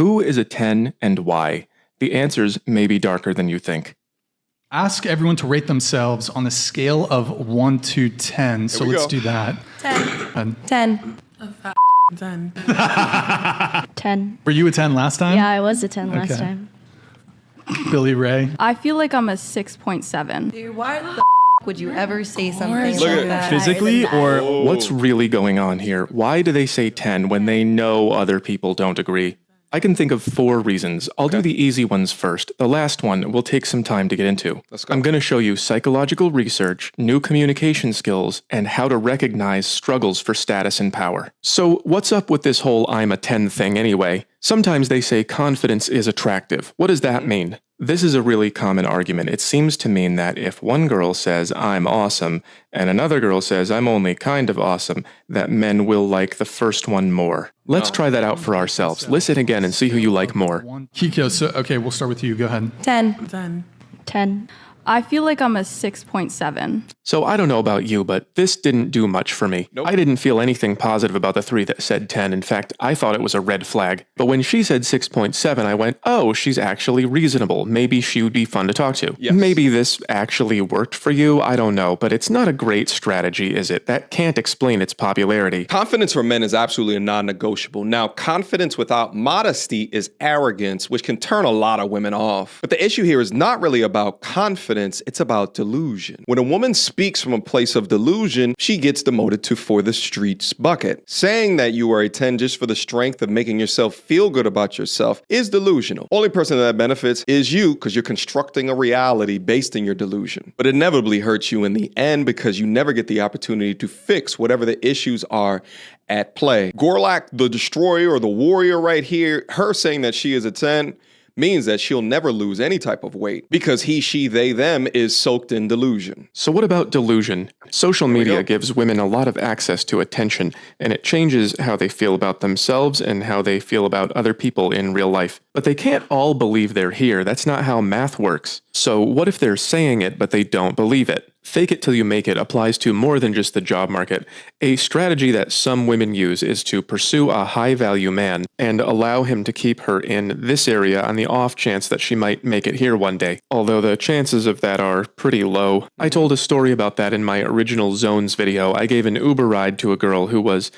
Who is a 10 and why? The answers may be darker than you think. Ask everyone to rate themselves on a scale of 1 to 10. So let's do that. 10. 10. 10. 10. Were you a 10 last time? Yeah, I was a 10 last Okay. time. Billy Ray? I feel like I'm a 6.7. Dude, why the would you ever say something Look like at that? Physically, or what's really going on here? Why do they say 10 when they know other people don't agree? I can think of 4 reasons. I'll do the easy ones first. The last one will take some time to get into. Let's go. I'm going to show you psychological research, new communication skills, and how to recognize struggles for status and power. So what's up with this whole I'm a 10 thing anyway? Sometimes they say confidence is attractive. What does that mean? This is a really common argument. It seems to mean that if one girl says, I'm awesome, and another girl says, I'm only kind of awesome, that men will like the first one more. Let's try that out for ourselves. Listen again and see who you like more. Kiko, so, okay, we'll start with you. Go ahead. 10. 10. 10. I feel like I'm a 6.7. So I don't know about you, but this didn't do much for me. Nope. I didn't feel anything positive about the 3 that said 10. In fact, I thought it was a red flag. But when she said 6.7, I went, oh, she's actually reasonable. Maybe she would be fun to talk to. Yes. Maybe this actually worked for you. I don't know. But it's not a great strategy, is it? That can't explain its popularity. Confidence for men is absolutely a non-negotiable. Now, confidence without modesty is arrogance, which can turn a lot of women off. But the issue here is not really about confidence, it's about delusion. When a woman speaks from a place of delusion, she gets demoted to for the streets bucket. Saying that you are a 10 just for the strength of making yourself feel good about yourself is delusional. Only person that benefits is you because you're constructing a reality based in your delusion. But it inevitably hurts you in the end because you never get the opportunity to fix whatever the issues are at play. Gorlak, the destroyer or the warrior right here, her saying that she is a 10 means that she'll never lose any type of weight because he, she, they, them is soaked in delusion. So what about delusion? Social media gives women a lot of access to attention, and it changes how they feel about themselves and how they feel about other people in real life. But they can't all believe they're here. That's not how math works. So what if they're saying it, but they don't believe it? Fake it till you make it applies to more than just the job market. A strategy that some women use is to pursue a high-value man and allow him to keep her in this area on the off chance that she might make it here one day, although the chances of that are pretty low. I told a story about that in my original Zones video. I gave an Uber ride to a girl who was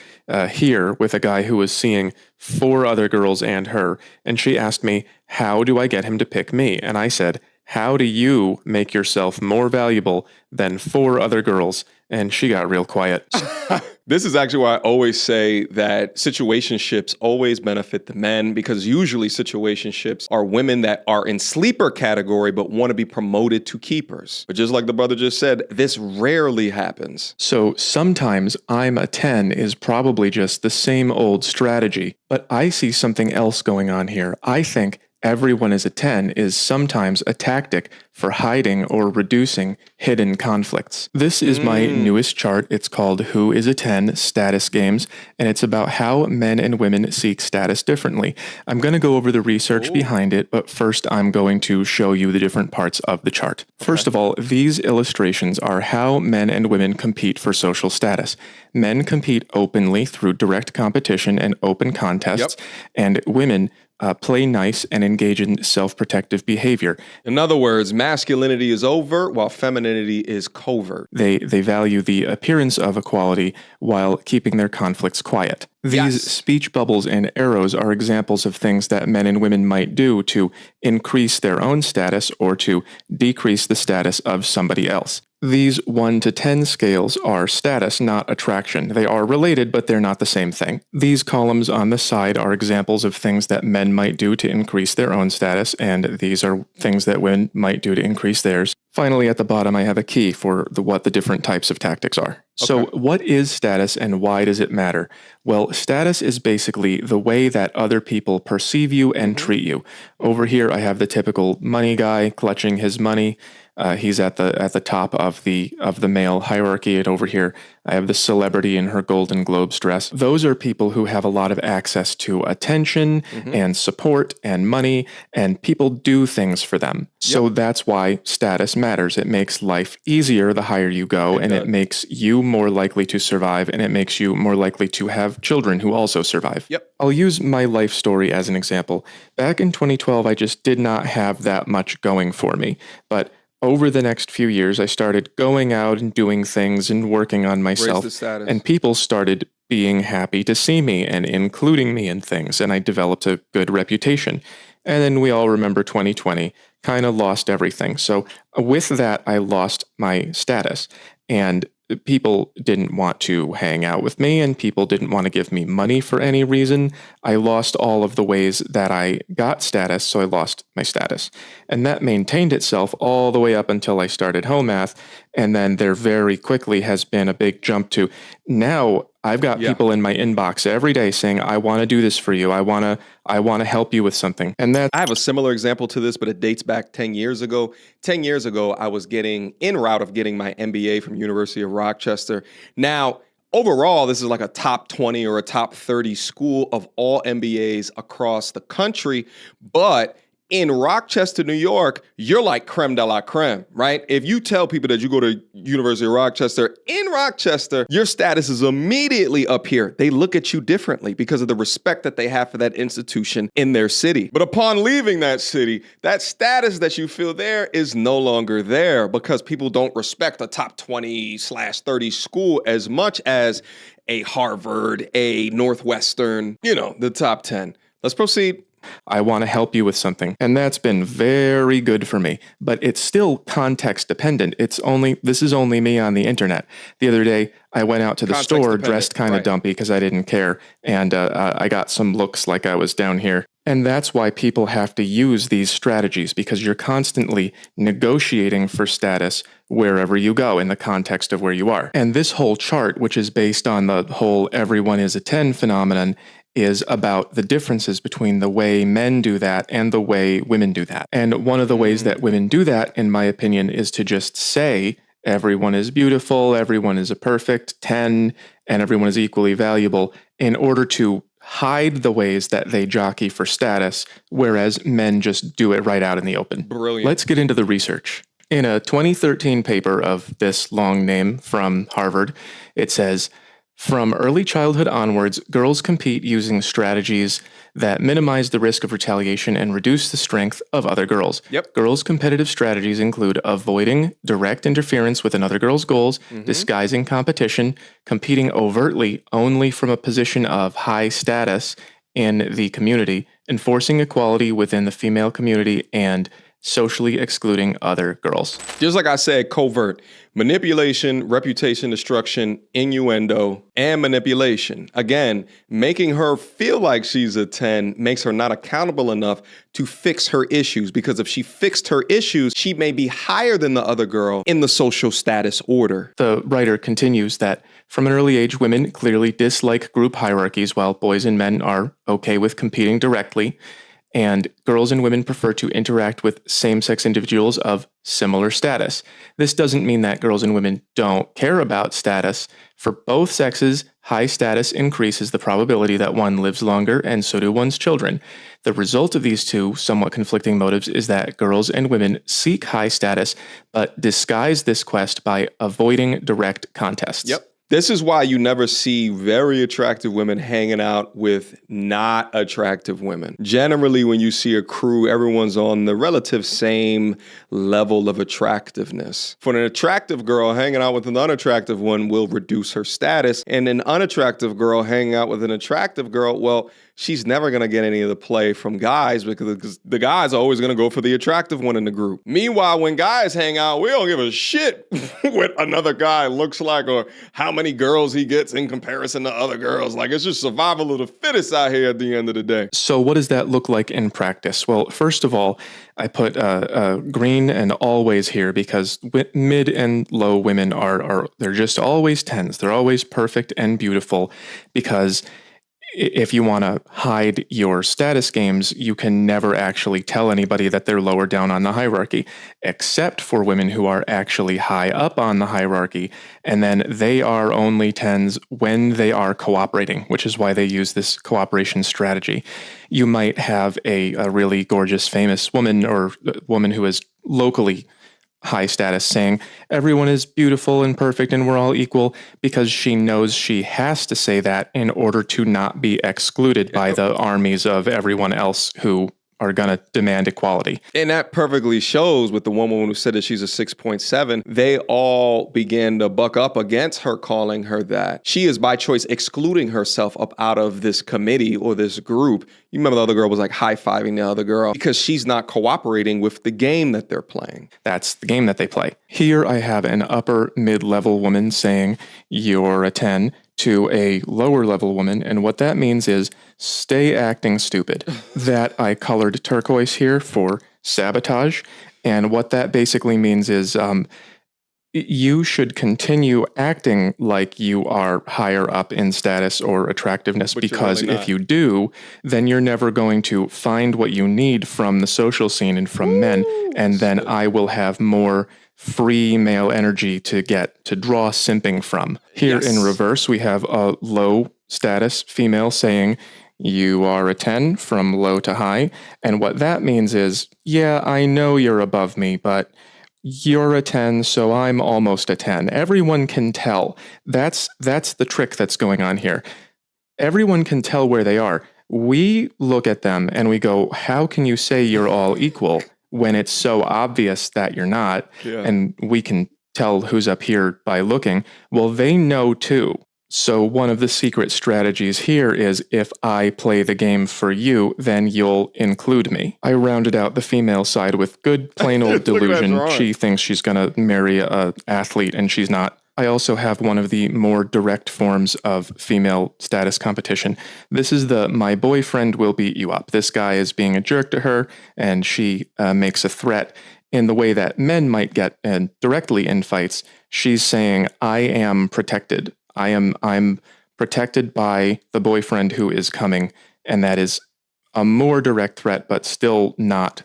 here with a guy who was seeing 4 other girls and her, and she asked me, how do I get him to pick me? And I said, how do you make yourself more valuable than 4 other girls? And she got real quiet. This is actually why I always say that situationships always benefit the men, because usually situationships are women that are in sleeper category but want to be promoted to keepers. But just like the brother just said, this rarely happens. So sometimes I'm a 10 is probably just the same old strategy, but I see something else going on here. I think everyone is a 10 is sometimes a tactic for hiding or reducing hidden conflicts. This is my newest chart. It's called Who is a 10? Status Games, and it's about how men and women seek status differently. I'm going to go over the research behind it, but first I'm going to show you the different parts of the chart. First of all, these illustrations are how men and women compete for social status. Men compete openly through direct competition and open contests, and women play nice and engage in self-protective behavior. In other words, masculinity is overt while femininity is covert. They value the appearance of equality while keeping their conflicts quiet. These speech bubbles and arrows are examples of things that men and women might do to increase their own status or to decrease the status of somebody else. These 1 to 10 scales are status, not attraction. They are related, but they're not the same thing. These columns on the side are examples of things that men might do to increase their own status, and these are things that women might do to increase theirs. Finally, at the bottom, I have a key for what the different types of tactics are. So what is status and why does it matter? Well, status is basically the way that other people perceive you and treat you. Over here, I have the typical money guy clutching his money. He's at the top of the male hierarchy, and over here I have the celebrity in her Golden Globes dress. Those are people who have a lot of access to attention and support and money, and people do things for them. So that's why status matters. It makes life easier the higher you go, and it makes you you more likely to survive, and it makes you more likely to have children who also survive. Yep. I'll use my life story as an example. Back in 2012, I just did not have that much going for me. But over the next few years, I started going out and doing things and working on myself. the status. And people started being happy to see me and including me in things. And I developed a good reputation. And then we all remember 2020, kind of lost everything. So with that, I lost my status. And people didn't want to hang out with me, and people didn't want to give me money for any reason. I lost all of the ways that I got status, so I lost my status. And that maintained itself all the way up until I started home math. And then there very quickly has been a big jump to now I've got people in my inbox every day saying, I want to do this for you. I want to help you with something. And that I have a similar example to this, but it dates back 10 years ago. 10 years ago, I was en route of getting my MBA from University of Rochester. Now, overall, this is like a top 20 or a top 30 school of all MBAs across the country. But in Rochester, New York, you're like creme de la creme, right? If you tell people that you go to University of Rochester, in Rochester, your status is immediately up here. They look at you differently because of the respect that they have for that institution in their city. But upon leaving that city, that status that you feel there is no longer there because people don't respect a top 20/30 school as much as a Harvard, a Northwestern, the top 10. Let's proceed. I want to help you with something. And that's been very good for me. But it's still context dependent. This is only me on the internet. The other day, I went out to the store dressed kind of dumpy because I didn't care. And I got some looks like I was down here. And that's why people have to use these strategies, because you're constantly negotiating for status wherever you go in the context of where you are. And this whole chart, which is based on the whole everyone is a 10 phenomenon, is about the differences between the way men do that and the way women do that. And one of the ways that women do that, in my opinion, is to just say, everyone is beautiful, everyone is a perfect 10, and everyone is equally valuable, in order to hide the ways that they jockey for status, whereas men just do it right out in the open. Brilliant. Let's get into the research. In a 2013 paper of this long name from Harvard, it says, from early childhood onwards, girls compete using strategies that minimize the risk of retaliation and reduce the strength of other girls. Yep. Girls' competitive strategies include avoiding direct interference with another girl's goals, disguising competition, competing overtly only from a position of high status in the community, enforcing equality within the female community, and socially excluding other girls. Just like I said, covert. Manipulation, reputation destruction, innuendo, and manipulation. Again, making her feel like she's a 10 makes her not accountable enough to fix her issues, because if she fixed her issues, she may be higher than the other girl in the social status order. The writer continues that from an early age, women clearly dislike group hierarchies, while boys and men are okay with competing directly. And girls and women prefer to interact with same-sex individuals of similar status. This doesn't mean that girls and women don't care about status. For both sexes, high status increases the probability that one lives longer, and so do one's children. The result of these two somewhat conflicting motives is that girls and women seek high status, but disguise this quest by avoiding direct contests. Yep. This is why you never see very attractive women hanging out with not attractive women. Generally, when you see a crew, everyone's on the relative same level of attractiveness. For an attractive girl, hanging out with an unattractive one will reduce her status. And an unattractive girl hanging out with an attractive girl, well, she's never going to get any of the play from guys, because the guys are always going to go for the attractive one in the group. Meanwhile, when guys hang out, we don't give a shit what another guy looks like or how many girls he gets in comparison to other girls. Like, it's just survival of the fittest out here at the end of the day. So what does that look like in practice? Well, first of all, I put green and always here because mid and low women they're just always 10s. They're always perfect and beautiful, because if you want to hide your status games, you can never actually tell anybody that they're lower down on the hierarchy, except for women who are actually high up on the hierarchy. And then they are only 10s when they are cooperating, which is why they use this cooperation strategy. You might have a really gorgeous, famous woman, or a woman who is locally high status, saying everyone is beautiful and perfect and we're all equal, because she knows she has to say that in order to not be excluded by the armies of everyone else who are going to demand equality. And that perfectly shows with the one woman who said that she's a 6.7. They all began to buck up against her, calling her that. She is by choice excluding herself up out of this committee or this group. You remember the other girl was like high-fiving the other girl because she's not cooperating with the game that they're playing. That's the game that they play. Here I have an upper mid-level woman saying, you're a 10, to a lower level woman, and what that means is stay acting stupid. That I colored turquoise here for sabotage, and what that basically means is you should continue acting like you are higher up in status or attractiveness, but because really if you do, then you're never going to find what you need from the social scene and from men, and then I will have more free male energy to draw simping from. Here in reverse, we have a low status female saying, you are a 10 from low to high. And what that means is, yeah, I know you're above me, but you're a 10, so I'm almost a 10. Everyone can tell. That's the trick that's going on here. Everyone can tell where they are. We look at them and we go, how can you say you're all equal when it's so obvious that you're not? And we can tell who's up here by looking. Well, they know too. So one of the secret strategies here is, if I play the game for you, then you'll include me. I rounded out the female side with good plain old delusion. She thinks she's going to marry an athlete and she's not. I also have one of the more direct forms of female status competition. This is the my boyfriend will beat you up. This guy is being a jerk to her, and she makes a threat in the way that men might get directly in fights. She's saying, I am protected. I'm protected by the boyfriend who is coming, and that is a more direct threat, but still not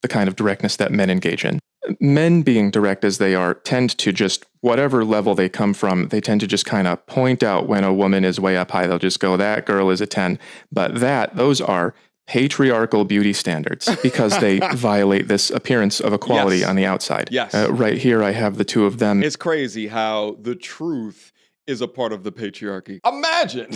the kind of directness that men engage in. Men, being direct as they are, tend to just, whatever level they come from, they tend to just kind of point out when a woman is way up high. They'll just go, that girl is a 10. But those are patriarchal beauty standards, because they violate this appearance of equality on the outside. Right here, I have the two of them. It's crazy how the truth is a part of the patriarchy. Imagine,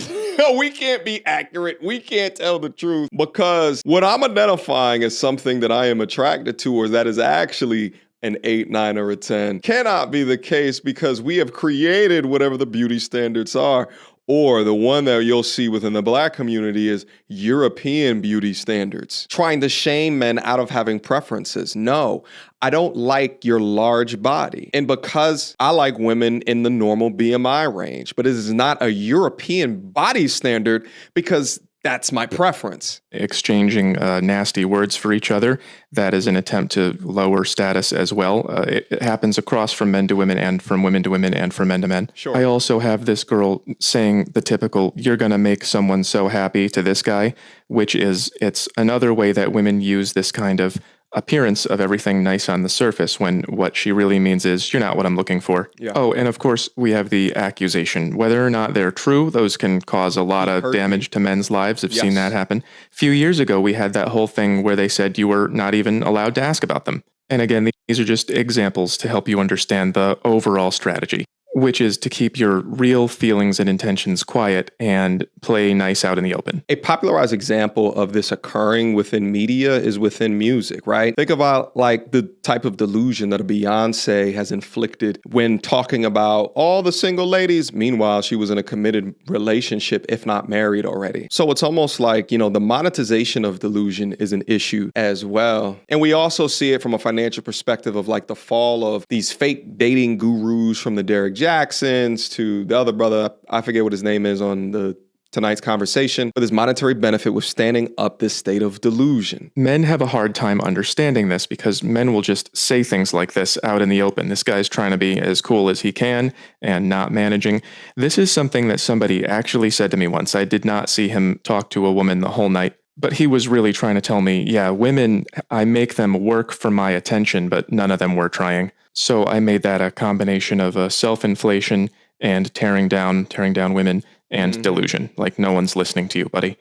we can't be accurate. We can't tell the truth, because what I'm identifying as something that I am attracted to, or that is actually an 8, 9, or a 10, cannot be the case, because we have created whatever the beauty standards are. Or the one that you'll see within the Black community is European beauty standards, trying to shame men out of having preferences. No, I don't like your large body. And because I like women in the normal BMI range, but it is not a European body standard, because that's my preference. Exchanging nasty words for each other, that is an attempt to lower status as well. It happens across from men to women, and from women to women, and from men to men. I also have this girl saying the typical, you're going to make someone so happy, to this guy, which is, it's another way that women use this kind of appearance of everything nice on the surface, when what she really means is, you're not what I'm looking for. Oh, and of course, we have the accusation. Whether or not they're true, those can cause a lot of damage to men's lives. I've seen that happen. A few years ago, we had that whole thing where they said you were not even allowed to ask about them. And again, these are just examples to help you understand the overall strategy, which is to keep your real feelings and intentions quiet and play nice out in the open. A popularized example of this occurring within media is within music, right? Think about like the type of delusion that a Beyonce has inflicted when talking about all the single ladies. Meanwhile, she was in a committed relationship, if not married already. So it's almost like, the monetization of delusion is an issue as well. And we also see it from a financial perspective of like the fall of these fake dating gurus, from the Derek Jacksons to the other brother, I forget what his name is on tonight's conversation, but there's monetary benefit with standing up this state of delusion. Men have a hard time understanding this, because men will just say things like this out in the open. This guy's trying to be as cool as he can and not managing. This is something that somebody actually said to me once. I did not see him talk to a woman the whole night, but he was really trying to tell me, yeah, women, I make them work for my attention, but none of them were trying. So I made that a combination of self-inflation and tearing down women and delusion. Like, no one's listening to you, buddy.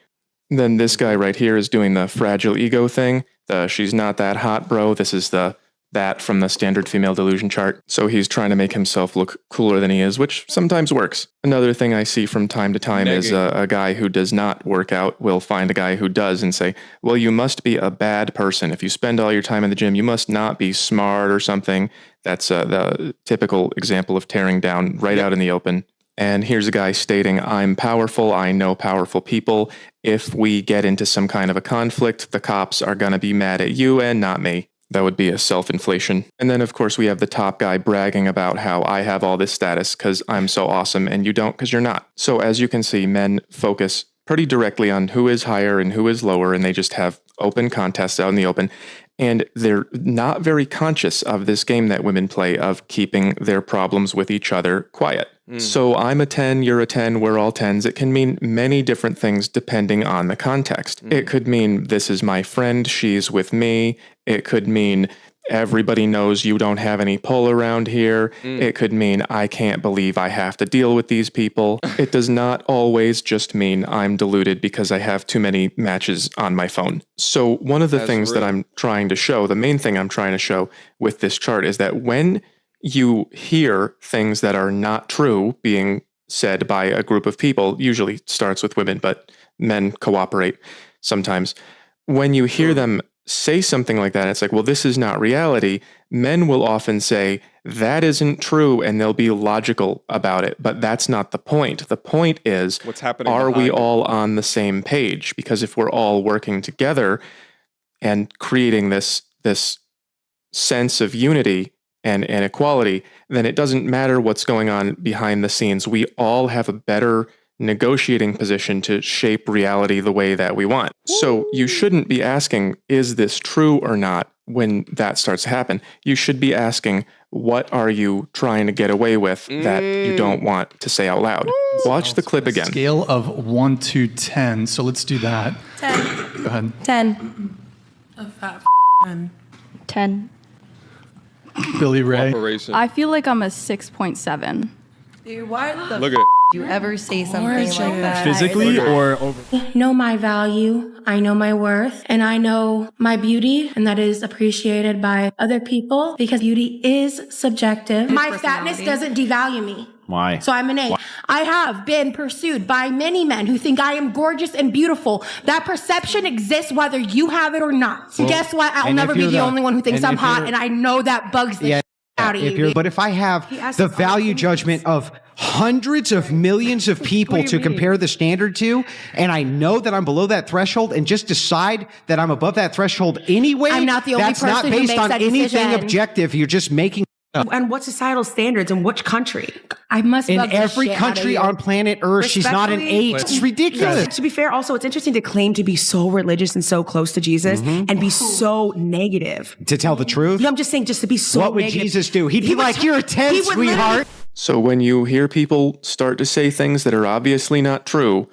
Then this guy right here is doing the fragile ego thing. She's not that hot, bro. This is the that from the standard female delusion chart. So he's trying to make himself look cooler than he is, which sometimes works. Another thing I see from time to time is a guy who does not work out will find a guy who does and say, well, you must be a bad person. If you spend all your time in the gym, you must not be smart or something. That's the typical example of tearing down right out in the open. And here's a guy stating, I'm powerful, I know powerful people. If we get into some kind of a conflict, the cops are going to be mad at you and not me. That would be a self-inflation. And then, of course, we have the top guy bragging about how I have all this status because I'm so awesome and you don't because you're not. So as you can see, men focus pretty directly on who is higher and who is lower, and they just have open contests out in the open. And they're not very conscious of this game that women play of keeping their problems with each other quiet. So I'm a 10, you're a 10, we're all 10s. It can mean many different things depending on the context. It could mean this is my friend, she's with me. It could mean everybody knows you don't have any pull around here. It could mean I can't believe I have to deal with these people. It does not always just mean I'm deluded because I have too many matches on my phone. So one of the things that I'm trying to show, the main thing I'm trying to show with this chart is that when you hear things that are not true being said by a group of people, usually starts with women, but men cooperate sometimes. When you hear them say something like that, it's like, well, this is not reality. Men will often say, that isn't true, and they'll be logical about it. But that's not the point. The point is, what's happening? Are we all on the same page? Because if we're all working together and creating this sense of unity and equality, then it doesn't matter what's going on behind the scenes. We all have a better negotiating position to shape reality the way that we want. So you shouldn't be asking, is this true or not, when that starts to happen? You should be asking, what are you trying to get away with that you don't want to say out loud? Watch the clip again. Scale of 1 to 10. So let's do that. 10. Go ahead. 10. A fat 10. 10. Billy Ray. I feel like I'm a 6.7. Dude, why the Look at you ever say something like that? Physically or over? Know my value, I know my worth, and I know my beauty, and that is appreciated by other people because beauty is subjective. My fatness doesn't devalue me. Why? So I'm an 8. I have been pursued by many men who think I am gorgeous and beautiful. That perception exists whether you have it or not. So guess what? I'll never be the only one who thinks I'm hot, and I know that bugs the out of you. But if I have the value judgment of hundreds of millions of people to compare the standard to, and I know that I'm below that threshold and just decide that I'm above that threshold anyway, I'm not the only that's not person who based makes on that anything decision. objective. You're just making And what societal standards in which country? I must in bug the every shit out of country you. on planet Earth. She's not an 8. It's ridiculous. To be fair, also, it's interesting to claim to be so religious and so close to Jesus and be so negative. To tell the truth? No, I'm just saying, just to be so What would negative. Jesus do? He'd be like, you're a 10, sweetheart. So when you hear people start to say things that are obviously not true,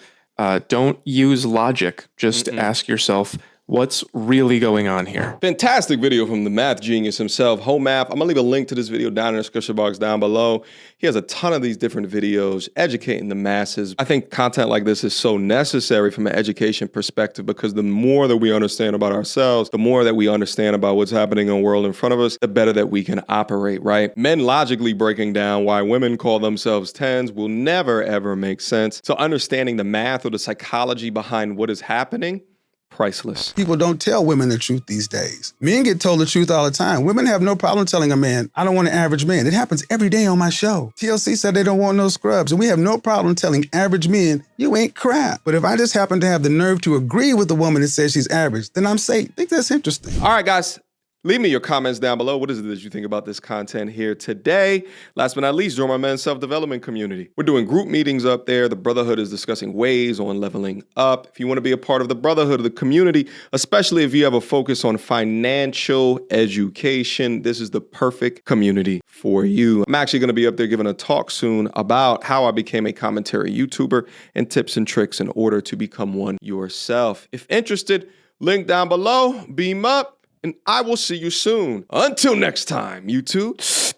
don't use logic. Just ask yourself, what's really going on here? Fantastic video from the math genius himself, Home Math. I'm gonna leave a link to this video down in the description box down below. He has a ton of these different videos educating the masses. I think content like this is so necessary from an education perspective because the more that we understand about ourselves, the more that we understand about what's happening in the world in front of us, the better that we can operate, right? Men logically breaking down why women call themselves 10s will never ever make sense. So understanding the math or the psychology behind what is happening, priceless. People don't tell women the truth these days. Men get told the truth all the time. Women have no problem telling a man, I don't want an average man. It happens every day on my show. TLC said they don't want no scrubs, and we have no problem telling average men, you ain't crap. But if I just happen to have the nerve to agree with the woman that says she's average, then I'm safe. I think that's interesting. All right, guys. Leave me your comments down below. What is it that you think about this content here today? Last but not least, join my men's self-development community. We're doing group meetings up there. The Brotherhood is discussing ways on leveling up. If you want to be a part of the Brotherhood of the community, especially if you have a focus on financial education, this is the perfect community for you. I'm actually going to be up there giving a talk soon about how I became a commentary YouTuber and tips and tricks in order to become one yourself. If interested, link down below, beam up. And I will see you soon. Until next time, YouTube.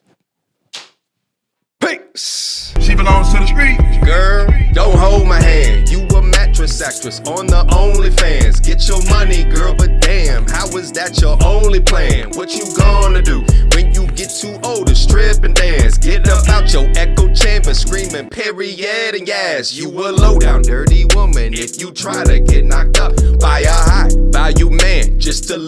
Peace. She belongs to the street. Girl, don't hold my hand. You a mattress actress on the OnlyFans. Get your money, girl, but damn, how was that your only plan? What you gonna do when you get too old to strip and dance? Get up out your echo chamber screaming period and yes. You a low down dirty woman if you try to get knocked up by a high value man just to